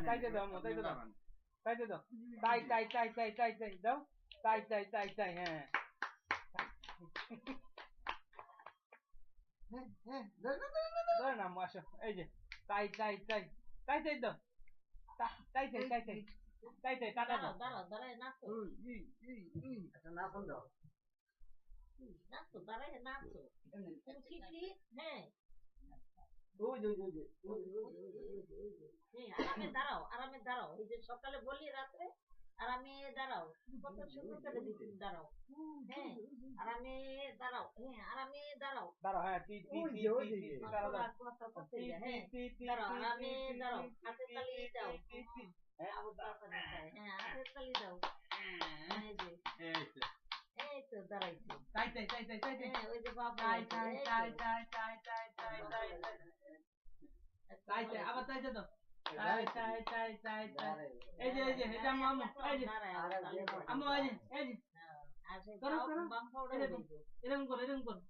তাইতে দাও আম্মু তাইতে দাও তাইতে দাও তাই তাই তাই তাই তাই তাই দাও তাই তাই তাই তাই হ্যাঁ ধরে না আম্মু আসো এই যে তাই তাই তাই তাই তাই দাও তাই তাই তাই তাই তাই তাই টাটা দাও দাঁড়াও দাঁড়ায় নাচো একটা না ফোন দাও নাচো দাঁড়ায় নাচো খুশি হ্যাঁ আরামে দাঁড়াও এই যে সকালে বলি রাত্রে আরামে দাঁড়াও কত সুন্দর করে দিচ্ছি দাঁড়াও হ্যাঁ আরামে দাঁড়াও হ্যাঁ আরামে দাঁড়াও দাঁড়াও হ্যাঁ টি টি টি টি দাঁড়াও দাঁড়াও আরামে দাঁড়াও হাতে তালি দাও হ্যাঁ হাতে তালি দাও এই যে এই তো দাঁড়াইছি তাই তাই তাই তাই তাই হ্যাঁ ওই যে বাবা তাই তাই তাই তাই তাই তাই তাই তাই তাই তাই আবার তাই দাও তাই তাই তাই তাই তাই এই যে এটা আম্মু এই যে আম্মু এই যে করো করো এরকম করো এরকম করো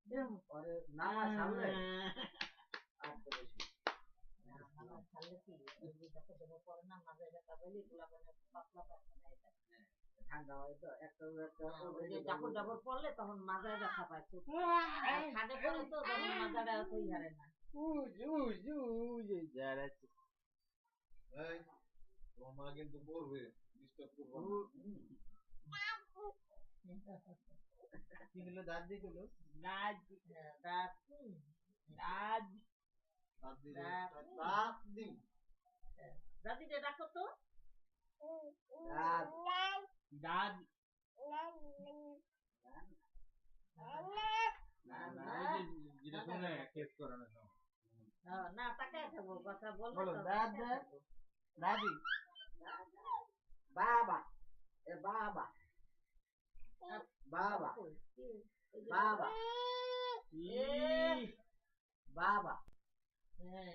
এরকম পরে নামা সামনে ঠান্ডা হয় তো একটা জাফর জাফর পড়লে তখন মাজায় ব্যথা পায় খাটে পড়ে তো তখন মাজাটা অতই হারে না তোমার কিন্তু পড়বে ডিস্টার্ব করবো কি হলো দাঁত দিয়ে হলো দাঁত দাঁত দাঁত দাদিটা ডাকো তো দাঁত যেটা শুনে টেস্ট করানো না তাকায় থাকবো কথা বলো দাদা দাদি বাবা এ বাবা বাবা বাবা বাবা হ্যাঁ